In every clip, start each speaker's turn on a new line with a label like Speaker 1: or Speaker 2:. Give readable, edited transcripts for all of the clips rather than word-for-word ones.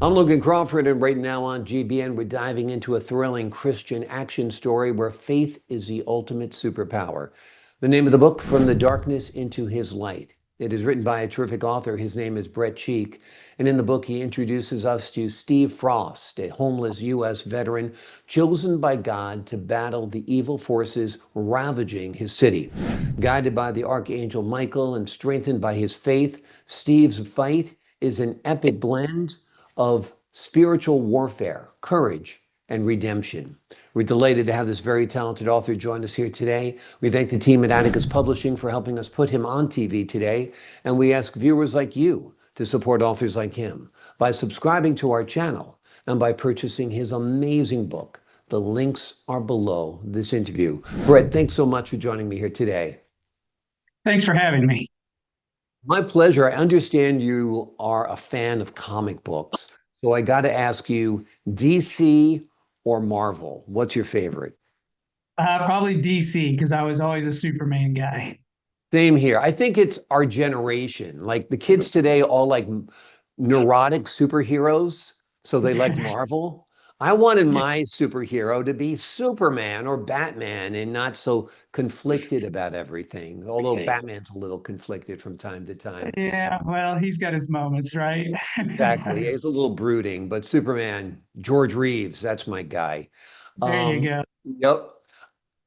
Speaker 1: I'm Logan Crawford, and right now on GBN, we're diving into a thrilling Christian action story where faith is the ultimate superpower. The name of the book, From the Darkness into His Light. It is written by a terrific author. His name is BretECheek. And in the book, he introduces us to Steve Frost, a homeless U.S. veteran chosen by God to battle the evil forces ravaging his city. Guided by the Archangel Michael and strengthened by his faith, Steve's fight is an epic blend of spiritual warfare, courage, and redemption. We're delighted to have this very talented author join us here today. We thank the team at Atticus Publishing for helping us put him on TV today, and we ask viewers like you to support authors like him by subscribing to our channel and by purchasing his amazing book. The links are below this interview. Bret, thanks so much for joining me here today.
Speaker 2: Thanks for having me.
Speaker 1: My pleasure. I understand you are a fan of comic books. So I got to ask you, DC or Marvel? What's your favorite?
Speaker 2: Probably DC because I was always a Superman guy.
Speaker 1: Same here. I think it's our generation. Like the kids today all like neurotic superheroes, so they like Marvel. I wanted
Speaker 2: Yeah,
Speaker 1: my superhero to be Superman or Batman and not so conflicted about everything. Although Batman's a little conflicted from time to time.
Speaker 2: yeah, well, he's got his moments, right?
Speaker 1: Exactly. It's a little brooding, but Superman, George Reeves, that's my guy.
Speaker 2: There you go.
Speaker 1: Yep.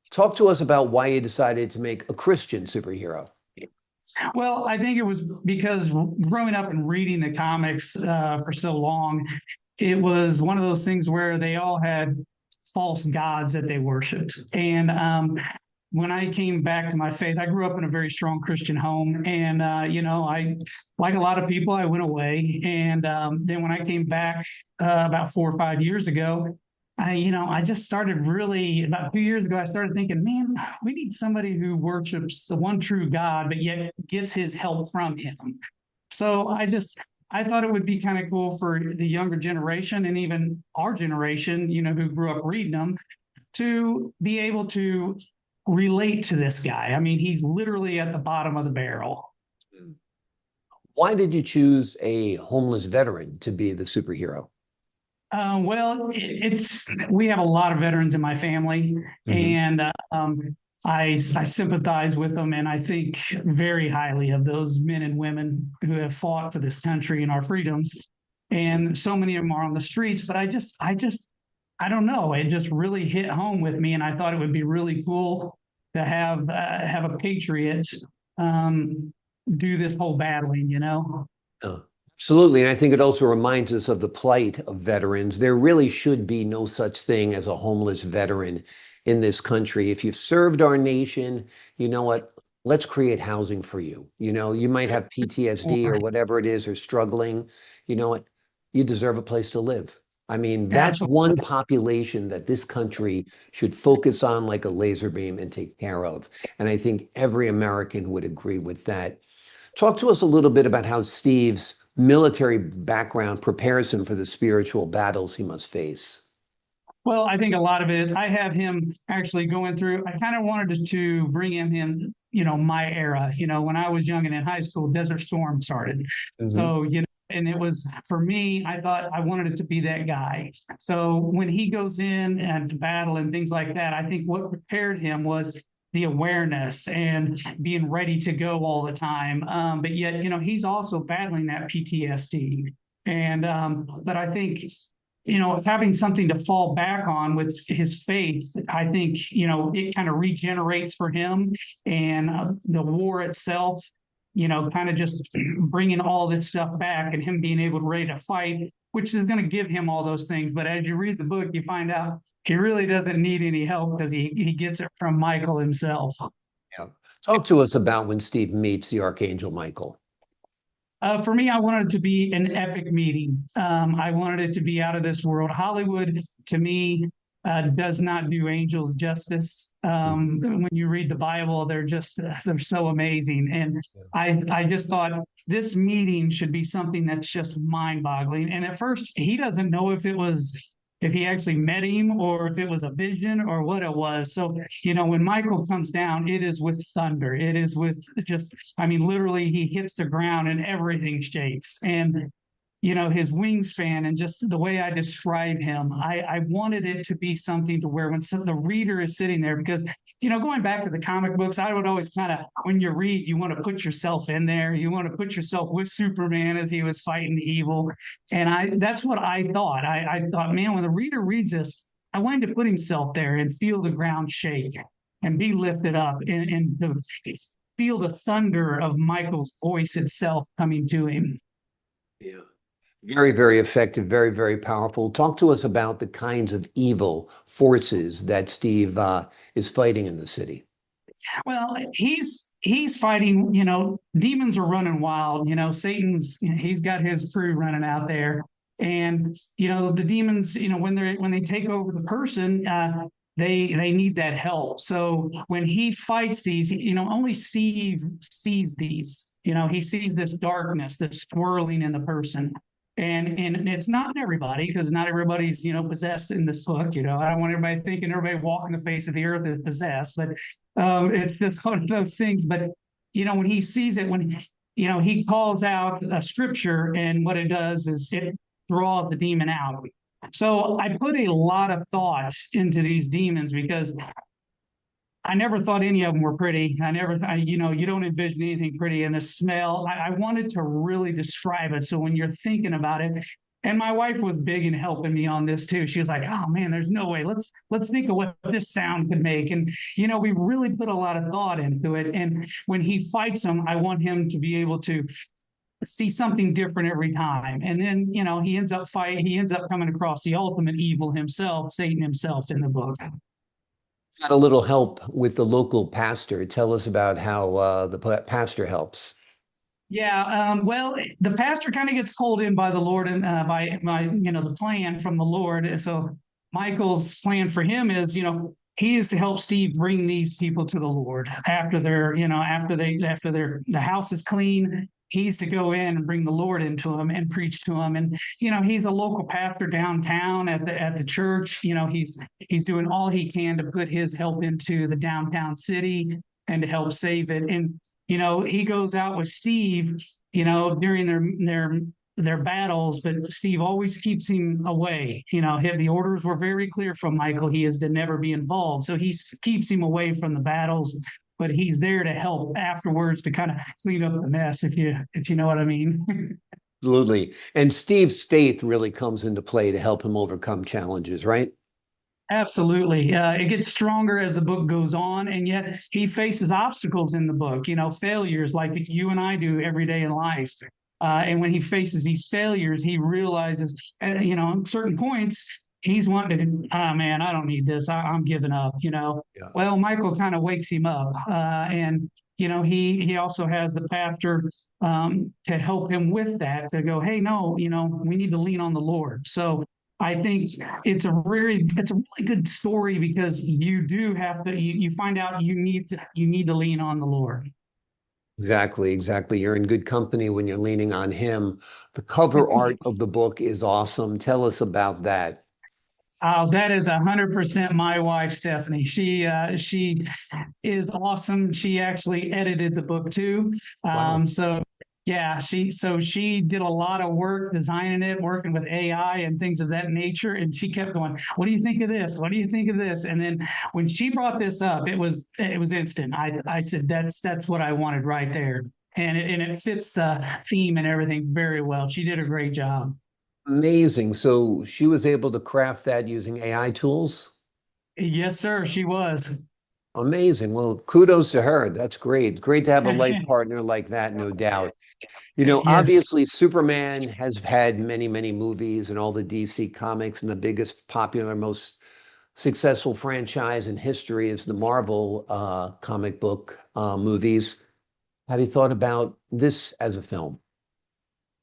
Speaker 1: Talk to us about why you decided to make a Christian superhero.
Speaker 2: Well, I think it was because growing up and reading the comics for so long, it was one of those things where they all had false gods that they worshipped. And when I came back to my faith, I grew up in a very strong Christian home. And, I, like a lot of people, I went away. And then when I came back about 4 or 5 years ago, I just started really about 2 years ago. I started thinking, man, we need somebody who worships the one true God, but yet gets his help from him. So I thought it would be kind of cool for the younger generation and even our generation, who grew up reading them, to be able to relate to this guy. I mean, he's literally at the bottom of the barrel.
Speaker 1: Why did you choose a homeless veteran to be the superhero?
Speaker 2: Well, it's we have a lot of veterans in my family,
Speaker 1: Hmm.
Speaker 2: and I sympathize with them, and I think very highly of those men and women who have fought for this country and our freedoms. And so many of them are on the streets, but I don't know. It just really hit home with me, and I thought it would be really cool to have a patriot um, do this whole battling.
Speaker 1: Oh, absolutely. And I think it also reminds us of the plight of veterans. There really should be no such thing as a homeless veteran in this country. If you've served our nation, you know what? Let's create housing for you. You might have PTSD or whatever it is or struggling. You know what? You deserve a place to live. I mean, that's one
Speaker 2: Absolutely.
Speaker 1: population that this country should focus on like a laser beam and take care of. And I think every American would agree with that. Talk to us a little bit about how Steve's military background prepares him for the spiritual battles he must face.
Speaker 2: Well, I think a lot of it is I have him actually going through. I kind of wanted to bring him in, my era. When I was young and in high school, Desert Storm started.
Speaker 1: Hmm.
Speaker 2: So, and it was for me, I thought I wanted it to be that guy. So when he goes in and to battle and things like that, I think what prepared him was the awareness and being ready to go all the time. But yet, he's also battling that PTSD. And but I think having something to fall back on with his faith, I think, it kind of regenerates for him. And the war itself, kind of just bringing all this stuff back and him being able to ready to fight, which is going to give him all those things. But as you read the book, you find out he really doesn't need any help because he gets it from Michael himself.
Speaker 1: Yeah. Talk to us about when Steve meets the Archangel Michael.
Speaker 2: For me, I wanted it to be an epic meeting. I wanted it to be out of this world. Hollywood, to me, does not do angels justice.
Speaker 1: Mhm.
Speaker 2: When you read the Bible, they're so amazing, and I just thought this meeting should be something that's just mind-boggling. And at first, he doesn't know if he actually met him or if it was a vision or what it was. So, when Michael comes down, it is with thunder. It is with just, I mean, literally he hits the ground and everything shakes. And his wingspan and just the way I describe him. I wanted it to be something to where when the reader is sitting there, because, going back to the comic books, I would always kind of, when you read, you want to put yourself in there. You want to put yourself with Superman as he was fighting evil. And that's what I thought. I thought, man, when the reader reads this, I want him to put himself there and feel the ground shake and be lifted up and feel the thunder of Michael's voice itself coming to him.
Speaker 1: Yeah. Very, very effective, very, very powerful. Talk to us about the kinds of evil forces that Steve is fighting in the city.
Speaker 2: Well, he's fighting, demons are running wild, he's got his crew running out there. And the demons, when they take over the person, they need that help. So when he fights these, only Steve sees these. He sees this darkness, this swirling in the person. And it's not everybody, because not everybody's possessed in this book. I don't want everybody thinking everybody walking the face of the earth is possessed, but it's one of those things. But when he sees it, when he calls out a scripture, and what it does is it draws the demon out. So I put a lot of thought into these demons, because I never thought any of them were pretty. You don't envision anything pretty. And the smell, I wanted to really describe it. So when you're thinking about it, and my wife was big in helping me on this too. She was like, "Oh man, there's no way. Let's think of what this sound could make." And we really put a lot of thought into it. And when he fights them, I want him to be able to see something different every time. And then, he ends up coming across the ultimate evil himself, Satan himself, in the book.
Speaker 1: Got a little help with the local pastor. Tell us about how the pastor helps.
Speaker 2: Yeah, well, the pastor kind of gets pulled in by the Lord and by the plan from the Lord. And so Michael's plan for him is, he is to help Steve bring these people to the Lord after the house is clean. He's to go in and bring the Lord into them and preach to them. And he's a local pastor downtown at the church. He's doing all he can to put his help into the downtown city and to help save it. And he goes out with Steve, during their battles, but Steve always keeps him away. The orders were very clear from Michael. He is to never be involved. So he keeps him away from the battles, but he's there to help afterwards to kind of clean up the mess, if you know what I mean.
Speaker 1: Absolutely. And Steve's faith really comes into play to help him overcome challenges, right?
Speaker 2: Absolutely. It gets stronger as the book goes on, and yet he faces obstacles in the book, failures like you and I do every day in life. And when he faces these failures, he realizes, at certain points, he's wanting to, oh man, I don't need this. I'm giving up,
Speaker 1: Yeah.
Speaker 2: Well, Michael kind of wakes him up. And, he also has the pastor to help him with that, to go, hey, no, we need to lean on the Lord. So I think it's a really good story, because you do have to, you find out you need to lean on the Lord.
Speaker 1: Exactly, exactly. You're in good company when you're leaning on him. The cover art of the book is awesome. Tell us about that.
Speaker 2: That is 100% my wife, Stephanie. She is awesome. She actually edited the book too.
Speaker 1: Wow.
Speaker 2: So yeah, she did a lot of work designing it, working with AI and things of that nature. And she kept going, "What do you think of this? What do you think of this?" And then when she brought this up, it was instant. I said, that's what I wanted right there, and it fits the theme and everything very well. She did a great job.
Speaker 1: Amazing. So she was able to craft that using AI tools?
Speaker 2: Yes, sir. She was.
Speaker 1: Amazing. Well, kudos to her. That's great. Great to have a life partner like that, no doubt.
Speaker 2: Yes.
Speaker 1: Obviously, Superman has had many, many movies and all the DC comics, and the biggest, popular, most successful franchise in history is the Marvel comic book movies. Have you thought about this as a film?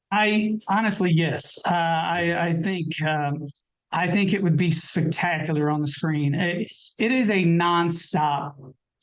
Speaker 2: I honestly, yes. I think it would be spectacular on the screen. It is a nonstop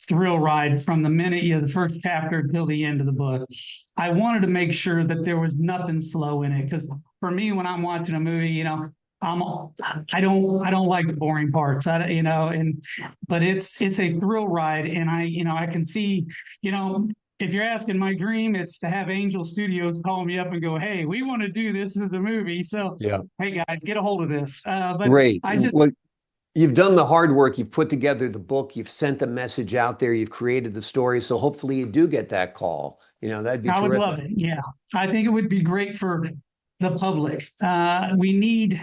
Speaker 2: thrill ride from the minute the first chapter till the end of the book. I wanted to make sure that there was nothing slow in it, because for me, when I'm watching a movie, I'm I don't like the boring parts. But it's a thrill ride, and I can see, you know if you're asking my dream, it's to have Angel Studios call me up and go, "Hey, we want to do this as a movie. So,
Speaker 1: Yeah.
Speaker 2: hey guys, get a hold of this." But
Speaker 1: Great.
Speaker 2: I just,
Speaker 1: Well, you've done the hard work. You've put together the book. You've sent the message out there. You've created the story. So hopefully you do get that call. That'd be
Speaker 2: I would love
Speaker 1: terrific.
Speaker 2: it. Yeah, I think it would be great for the public. We need.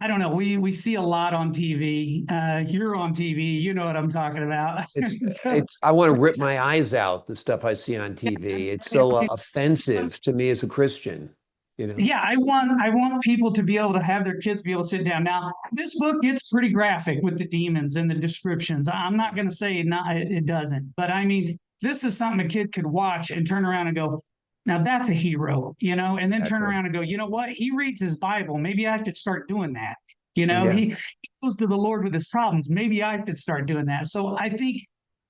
Speaker 2: I don't know. We see a lot on TV. You're on TV. You know what I'm talking about.
Speaker 1: It's
Speaker 2: So,
Speaker 1: it's I want to rip my eyes out, the stuff I see on TV. It's so offensive to me as a Christian, you know?
Speaker 2: yeah, I want people to be able to have their kids be able to sit down. Now, this book gets pretty graphic with the demons and the descriptions. I'm not going to say not, it doesn't, but I mean, this is something a kid could watch and turn around and go, now that's a hero, and then turn
Speaker 1: Exactly.
Speaker 2: around and go, you know what? He reads his Bible. Maybe I should start doing that.
Speaker 1: Yeah.
Speaker 2: He goes to the Lord with his problems. Maybe I should start doing that. So I think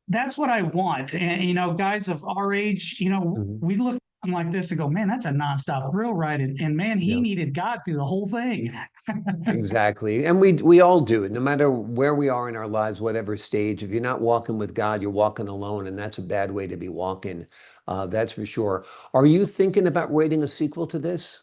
Speaker 2: that's what I want. And, guys of our age,
Speaker 1: Mhm.
Speaker 2: we look like this and go, man, that's a nonstop thrill ride. And man, he
Speaker 1: Yeah.
Speaker 2: needed God through the whole thing.
Speaker 1: Exactly. And we all do it, no matter where we are in our lives, whatever stage. If you're not walking with God, you're walking alone, and that's a bad way to be walking. That's for sure. Are you thinking about writing a sequel to this?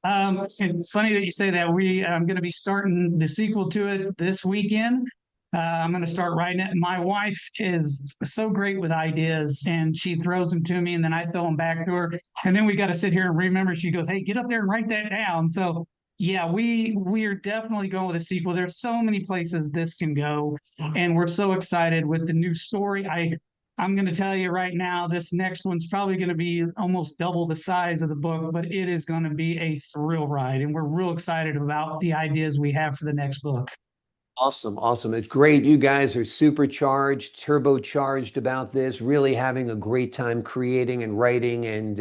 Speaker 2: It's funny that you say that. I'm going to be starting the sequel to it this weekend. I'm going to start writing it. My wife is so great with ideas, and she throws them to me, and then I throw them back to her. And then we got to sit here and remember. She goes, "Hey, get up there and write that down." So yeah, we are definitely going with a sequel. There's so many places this can go, and we're so excited with the new story. I'm going to tell you right now, this next one's probably going to be almost double the size of the book, but it is going to be a thrill ride. And we're real excited about the ideas we have for the next book.
Speaker 1: Awesome, awesome. It's great. You guys are supercharged, turbocharged about this, really having a great time creating and writing. And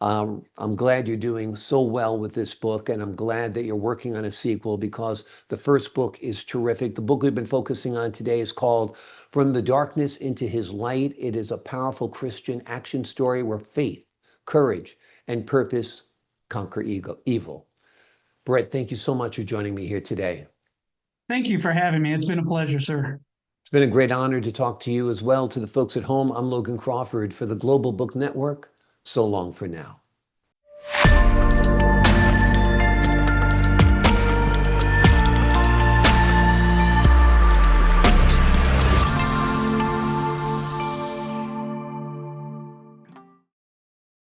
Speaker 1: I'm glad you're doing so well with this book. And I'm glad that you're working on a sequel because the first book is terrific. The book we've been focusing on today is called From the Darkness into His Light. It is a powerful Christian action story where faith, courage, and purpose conquer evil. Bret, thank you so much for joining me here today.
Speaker 2: Thank you for having me. It's been a pleasure, sir.
Speaker 1: It's been a great honor to talk to you as well. To the folks at home, I'm Logan Crawford for the Global Book Network. So long for now.